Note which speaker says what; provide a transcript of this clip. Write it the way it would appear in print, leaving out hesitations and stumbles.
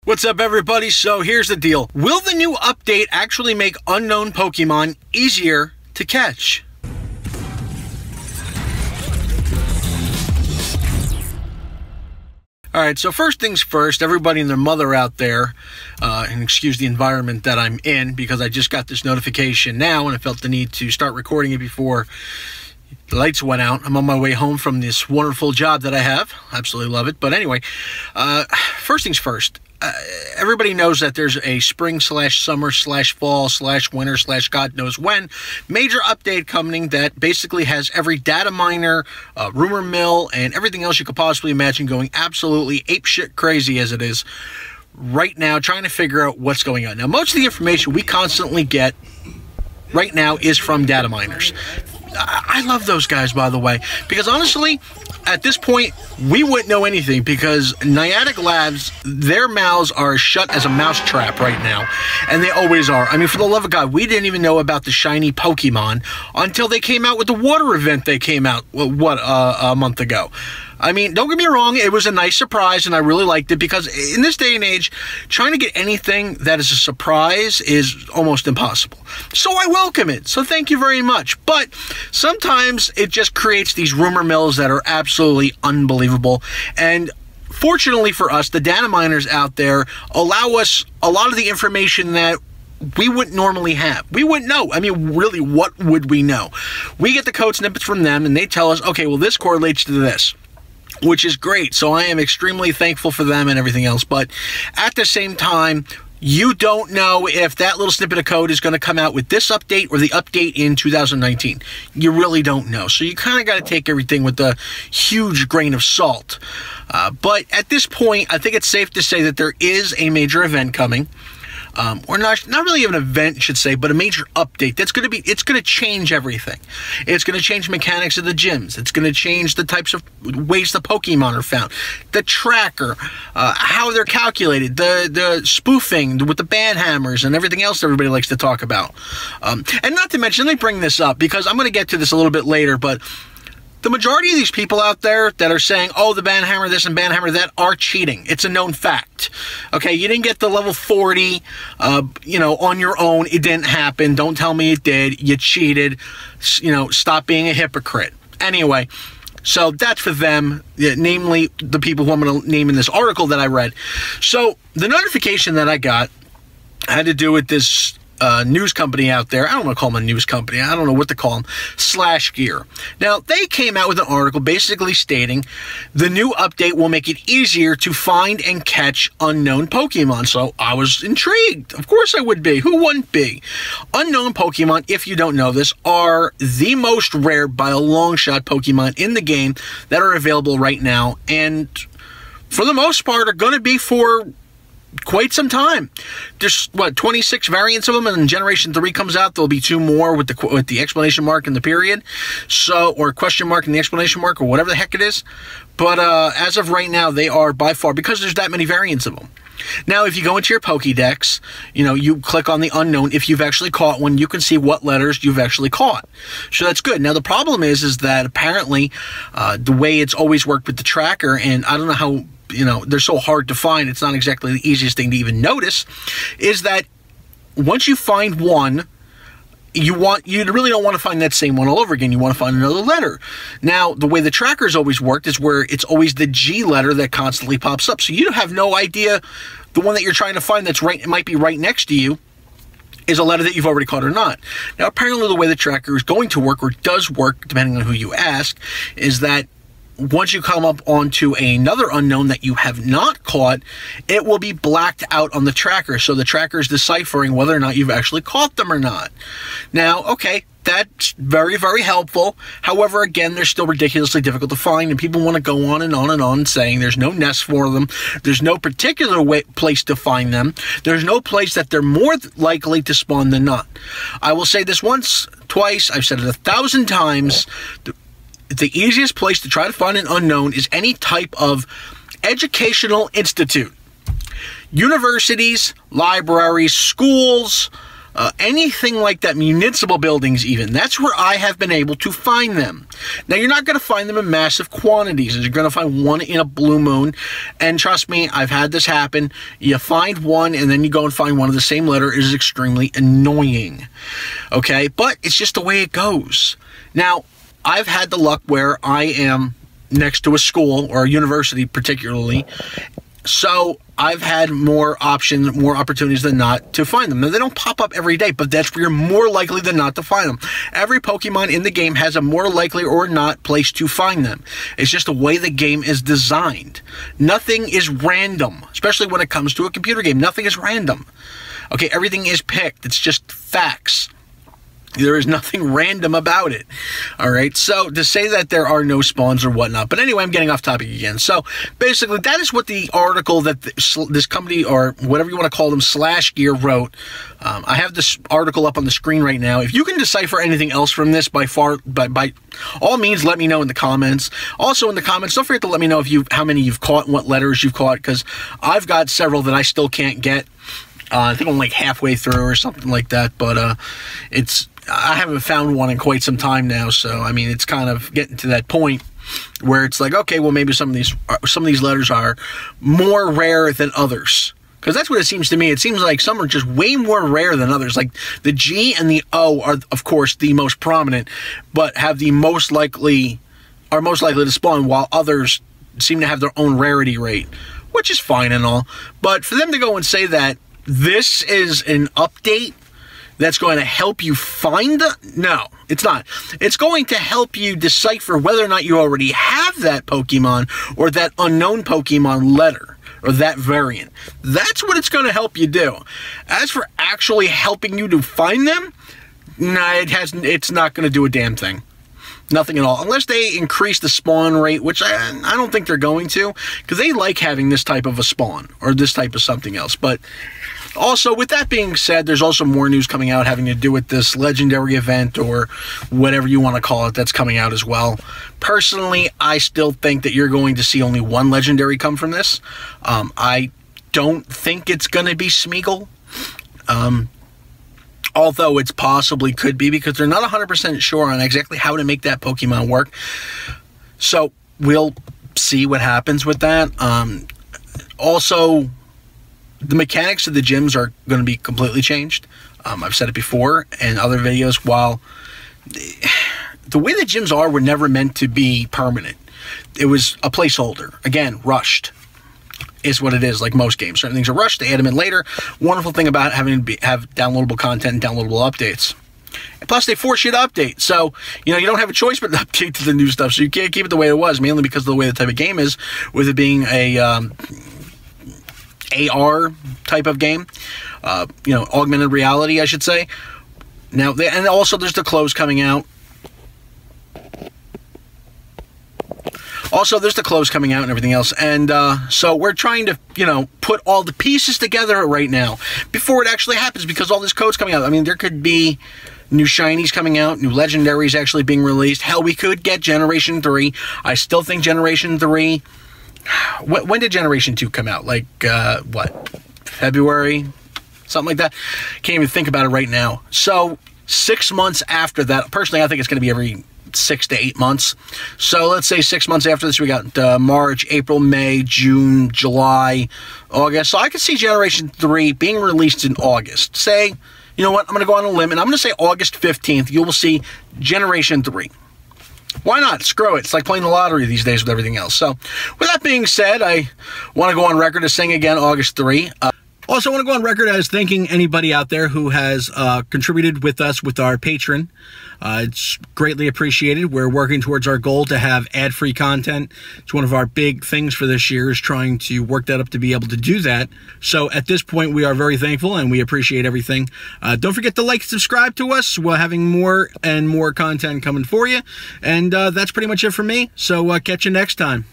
Speaker 1: What's up, everybody? So here's the deal. Will the new update actually make unknown Pokemon easier to catch? Alright, so first things first, everybody and their mother out there, and excuse the environment that I'm in because I just got this notification now and I felt the need to start recording it before the lights went out. I'm on my way home from this wonderful job that I have. Absolutely love it. But anyway, first things first. Everybody knows that there's a spring / summer / fall / winter / God knows when major update coming that basically has every data miner, rumor mill, and everything else you could possibly imagine going absolutely apeshit crazy as it is right now, trying to figure out what's going on. Now, most of the information we constantly get right now is from Dataminers. I love those guys, by the way, because honestly, at this point, we wouldn't know anything because Niantic Labs, their mouths are shut as a mousetrap right now, and they always are. I mean, for the love of God, we didn't even know about the shiny Pokemon until they came out with the water event they came out, a month ago. I mean, don't get me wrong, it was a nice surprise, and I really liked it, because in this day and age, trying to get anything that is a surprise is almost impossible. So I welcome it, so thank you very much. But sometimes it just creates these rumor mills that are absolutely unbelievable, and fortunately for us, the data miners out there allow us a lot of the information that we wouldn't normally have. We wouldn't know. I mean, really, what would we know? We get the code snippets from them, and they tell us, okay, well, this correlates to this, which is great. So I am extremely thankful for them and everything else. But at the same time, you don't know if that little snippet of code is going to come out with this update or the update in 2019. You really don't know. So you kind of got to take everything with a huge grain of salt. But at this point, I think it's safe to say that there is a major event coming. Or not really an event, should say, but a major update. It's going to change everything. It's going to change mechanics of the gyms. It's going to change the types of ways the Pokemon are found, the tracker, how they're calculated, the spoofing with the banhammers and everything else everybody likes to talk about. And not to mention, let me bring this up because I'm going to get to this a little bit later, but the majority of these people out there that are saying, oh, the banhammer this and banhammer that are cheating. It's a known fact. Okay, you didn't get the level 40, on your own. It didn't happen. Don't tell me it did. You cheated. Stop being a hypocrite. Anyway, so that's for them, namely the people who I'm going to name in this article that I read. So the notification that I got had to do with this news company out there. I don't want to call them a news company. I don't know what to call them. /Gear. Now, they came out with an article basically stating the new update will make it easier to find and catch unknown Pokemon. So I was intrigued. Of course I would be. Who wouldn't be? Unknown Pokemon, if you don't know this, are the most rare by a long shot Pokemon in the game that are available right now. And for the most part are going to be for quite some time. There's 26 variants of them, and when Generation 3 comes out, there'll be 2 more with the exclamation mark and the period, or question mark and the exclamation mark, or whatever the heck it is. But as of right now, they are by far, because there's that many variants of them. Now, if you go into your Pokédex, you click on the unknown. If you've actually caught one, you can see what letters you've actually caught. So that's good. Now, the problem is that apparently the way it's always worked with the tracker, and I don't know how they're so hard to find, it's not exactly the easiest thing to even notice, is that once you find one, you really don't want to find that same one all over again. You want to find another letter. Now, the way the tracker's always worked is where it's always the G letter that constantly pops up. So you have no idea the one that you're trying to find that's right, it might be right next to you, is a letter that you've already caught or not. Now, apparently the way the tracker is going to work, or does work, depending on who you ask, is that once you come up onto another unknown that you have not caught, it will be blacked out on the tracker. So the tracker is deciphering whether or not you've actually caught them or not. Now, okay, that's very, very helpful. However, again, they're still ridiculously difficult to find, and people want to go on and on and on saying there's no nest for them. There's no particular place to find them. There's no place that they're more likely to spawn than not. I will say this once, twice, I've said it 1,000 times. The easiest place to try to find an unknown is any type of educational institute. Universities, libraries, schools, anything like that, municipal buildings even, that's where I have been able to find them. Now, you're not going to find them in massive quantities. You're going to find one in a blue moon, and trust me, I've had this happen. You find one, and then you go and find one of the same letter. It is extremely annoying, okay? But it's just the way it goes. Now, I've had the luck where I am next to a school, or a university particularly, so I've had more options, more opportunities than not to find them. Now, they don't pop up every day, but that's where you're more likely than not to find them. Every Pokemon in the game has a more likely or not place to find them. It's just the way the game is designed. Nothing is random, especially when it comes to a computer game. Nothing is random. Okay, everything is picked. It's just facts. There is nothing random about it. All right, so to say that there are no spawns or whatnot. But anyway, I'm getting off topic again. So basically, that is what the article that this company, or whatever you want to call them, Slash Gear, wrote. I have this article up on the screen right now. If you can decipher anything else from this, by all means, let me know in the comments. Also in the comments, don't forget to let me know how many you've caught and what letters you've caught, because I've got several that I still can't get. I think I'm like halfway through or something like that, but I haven't found one in quite some time now, so I mean, it's kind of getting to that point where it's like, okay, well, maybe some of these letters are more rare than others, because that's what it seems to me. It seems like some are just way more rare than others. Like the G and the O are, of course, the most prominent, but have the most likely to spawn, while others seem to have their own rarity rate, which is fine and all. But for them to go and say that this is an update that's going to help you find no, it's not. It's going to help you decipher whether or not you already have that Pokemon or that unknown Pokemon letter or that variant. That's what it's going to help you do. As for actually helping you to find them, nah, it's not going to do a damn thing. Nothing at all. Unless they increase the spawn rate, which I don't think they're going to, because they like having this type of a spawn or this type of something else. But also, with that being said, there's also more news coming out having to do with this legendary event, or whatever you want to call it, that's coming out as well. Personally, I still think that you're going to see only one legendary come from this. I don't think it's going to be Smeagol. Although it's possibly could be, because they're not 100% sure on exactly how to make that Pokemon work. So we'll see what happens with that. Also, the mechanics of the gyms are going to be completely changed. I've said it before in other videos. While the way the gyms were never meant to be permanent. It was a placeholder. Again, rushed is what it is, like most games. Certain things are rushed, they add them in later. Wonderful thing about having to have downloadable content and downloadable updates. And plus, they force you to update. So, you know, you don't have a choice but to update to the new stuff. So you can't keep it the way it was, mainly because of the way the type of game is, with it being a AR type of game. You know, augmented reality, I should say. Now, and also there's the clothes coming out. Also, there's the clothes coming out and everything else. And so we're trying to, you know, put all the pieces together right now before it actually happens, because all this code's coming out. I mean, there could be new shinies coming out, new legendaries actually being released. Hell, we could get Generation 3. I still think Generation 3... When did Generation 2 come out? Like, what? February? Something like that? Can't even think about it right now. So, 6 months after that, personally, I think it's going to be every 6 to 8 months. So let's say 6 months after this, we got March, April, May, June, July, August. So I could see Generation 3 being released in August. Say, you know what, I'm going to go on a limb, and I'm going to say August 15th, you will see Generation 3. Why not? Screw it. It's like playing the lottery these days with everything else. So with that being said, I want to go on record as saying again August 3. Also, I want to go on record as thanking anybody out there who has contributed with us with our Patreon. It's greatly appreciated. We're working towards our goal to have ad-free content. It's one of our big things for this year, is trying to work that up to be able to do that. So at this point, we are very thankful and we appreciate everything. Don't forget to like and subscribe to us. We're having more and more content coming for you. And that's pretty much it for me. So catch you next time.